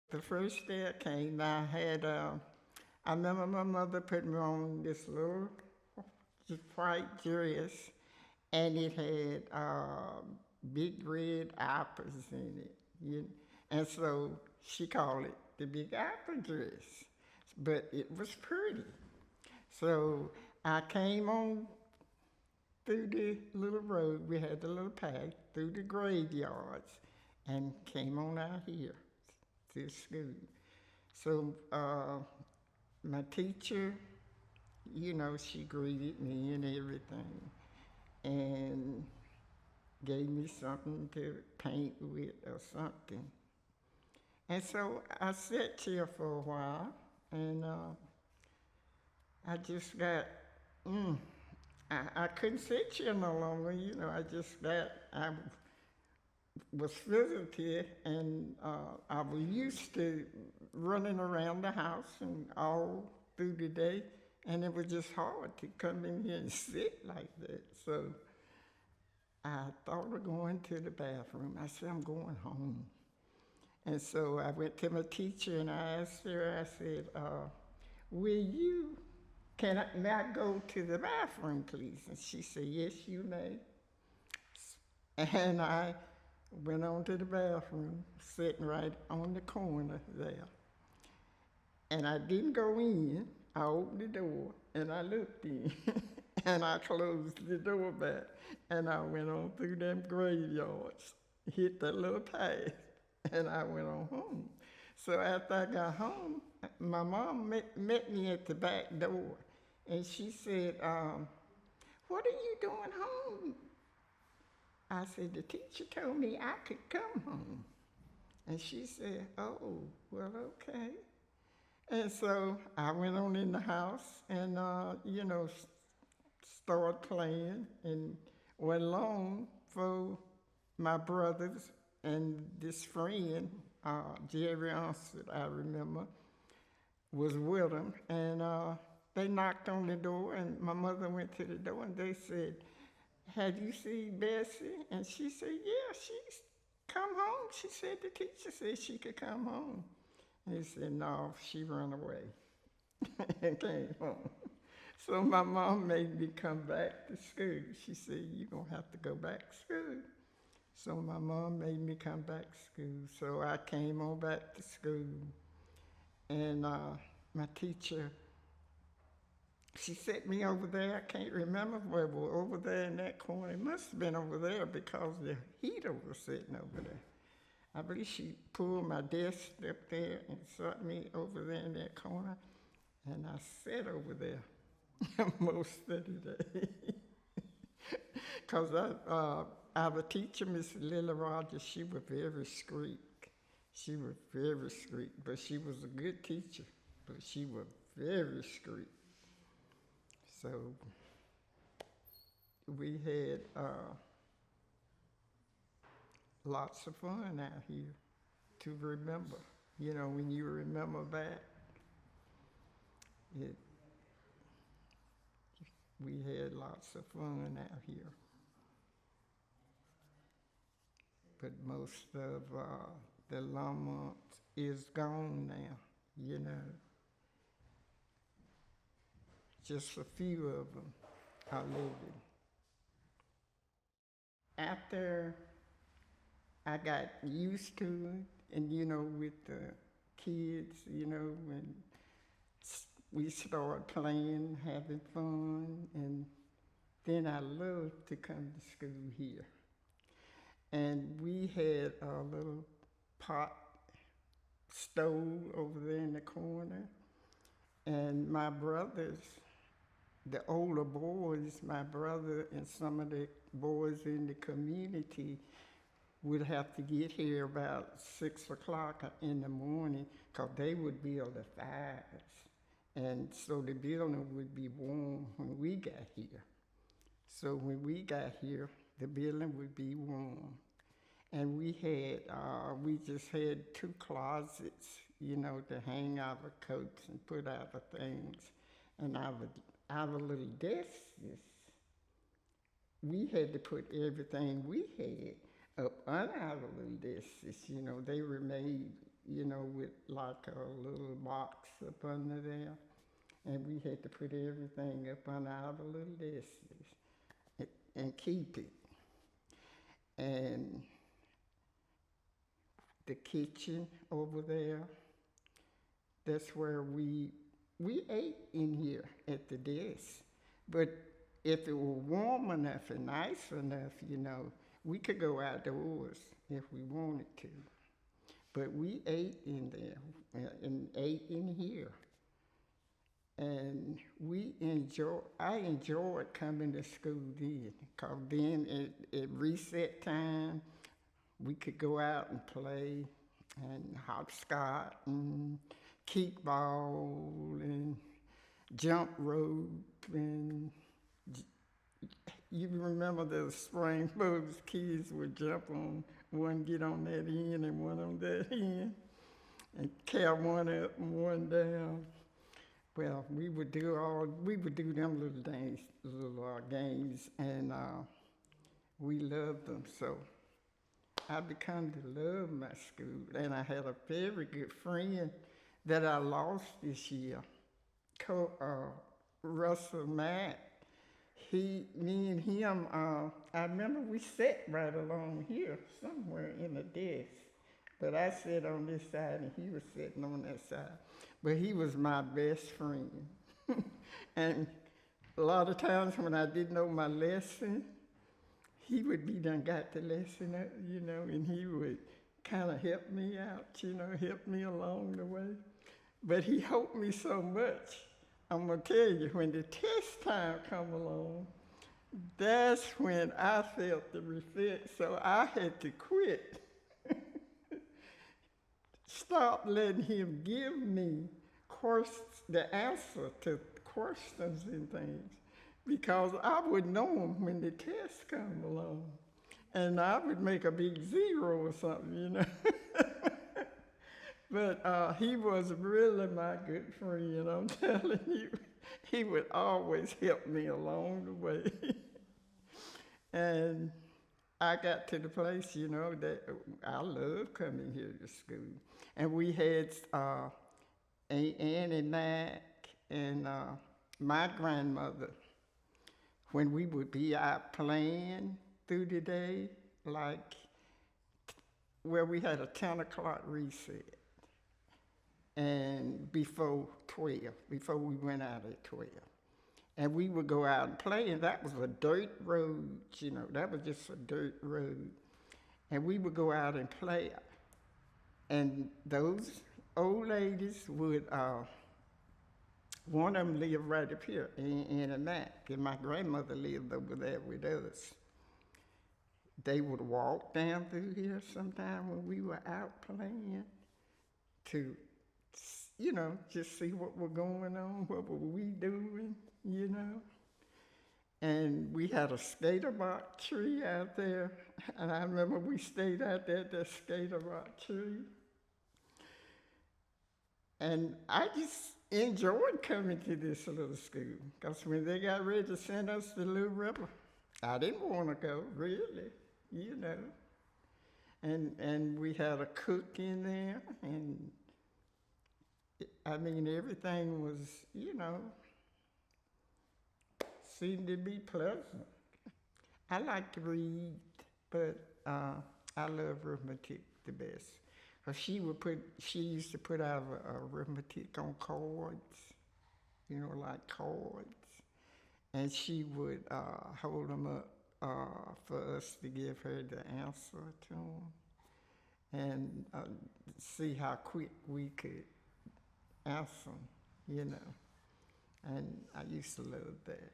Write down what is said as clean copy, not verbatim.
The first day I came, I remember my mother put me on this little white dress, and it had big red apples in it. And so she called it the big apple dress, but it was pretty. So I came on through the little road. We had the little path through the graveyards and came on out here to school. So my teacher, she greeted me and everything and gave me something to paint with or something. And so I sat here for a while and I just got, mm, I couldn't sit here no longer, I was visited and I was used to running around the house and all through the day, and it was just hard to come in here and sit like that. So I thought of going to the bathroom. I said, I'm going home. And so I went to my teacher and I asked her, I said, will you, may I go to the bathroom, please? And she said, yes, you may. And I went on to the bathroom, sitting right on the corner there. And I didn't go in. I opened the door and I looked in. And I closed the door back. And I went on through them graveyards, hit that little path, and I went on home. So after I got home, my mom met me at the back door. And she said, what are you doing home? I said, the teacher told me I could come home. And she said, oh, well, okay. And so I went on in the house and, started playing and went along for my brothers and this friend, Jerry Onset, I remember, was with them. And they knocked on the door and my mother went to the door and they said, have you seen Bessie? And she said, yeah, she's come home. She said the teacher said she could come home. And he said, no, she ran away and came home. So my mom made me come back to school. She said, you're going to have to go back to school. So my mom made me come back to school. So I came on back to school. And my teacher, she set me over there. I can't remember where it was, over there in that corner. It must have been over there because the heater was sitting over there. I believe she pulled my desk up there and set me over there in that corner. And I sat over there most of the day. Because our teacher, Miss Lily Rogers, she was very strict. She was very strict, but she was a good teacher. But she was very strict. So we had lots of fun out here to remember. When you remember back, it, we had lots of fun out here. But most of the Lamont is gone now, Just a few of them are living. After I got used to it, and with the kids, when we started playing, having fun, and then I loved to come to school here. And we had a little pot stove over there in the corner, and my brothers, the older boys, my brother and some of the boys in the community would have to get here about 6 o'clock in the morning because they would build the fires. And so the building would be warm when we got here. So when we got here, the building would be warm. And we just had 2 closets, to hang our coats and put our things. And our little desks, we had to put everything we had up on our little desks. They were made, with like a little box up under there. And we had to put everything up under our little desks and keep it. And the kitchen over there, that's where we ate in here at the desk. But if it were warm enough and nice enough, we could go outdoors if we wanted to. But we ate in there and ate in here. And I enjoyed coming to school then, because then at reset time, we could go out and play and hopscotch and kickball and jump rope and you remember the spring those kids would jump on, one get on that end and one on that end and carry one up and one down. Well, we would do them little games, and we loved them. So I begun to love my school, and I had a very good friend that I lost this year, Russell Mack. Me and him, I remember we sat right along here somewhere in the desk, but I sat on this side and he was sitting on that side. But he was my best friend. And a lot of times when I didn't know my lesson, he would be done got the lesson up, and he would kind of help me out, help me along the way. But he helped me so much. I'm going to tell you, when the test time come along, that's when I felt the effect. So I had to quit. Stop letting him give me the answer to questions and things, because I would know them when the test come along, and I would make a big 0 or something, But he was really my good friend, I'm telling you. He would always help me along the way. And I got to the place, that I love coming here to school. And we had Aunt Annie Mack and my grandmother, when we would be out playing through the day, like where we had a 10 o'clock reset. And before we went out at 12. And we would go out and play, and that was a dirt road, that was just a dirt road. And we would go out and play. And those old ladies would, one of them lived right up here in a Mac, and my grandmother lived over there with us. They would walk down through here sometime when we were out playing to just see what was going on, what were we doing, And we had a skater rock tree out there, and I remember we stayed out there at that skater rock tree. And I just enjoyed coming to this little school, because when they got ready to send us to Little River, I didn't want to go, really, And we had a cook in there, and everything was, seemed to be pleasant. I like to read, but I love arithmetic the best. Because she used to put out arithmetic on cards, like cards. And she would hold them up for us to give her the answer to them. And see how quick we could answer, And I used to love that.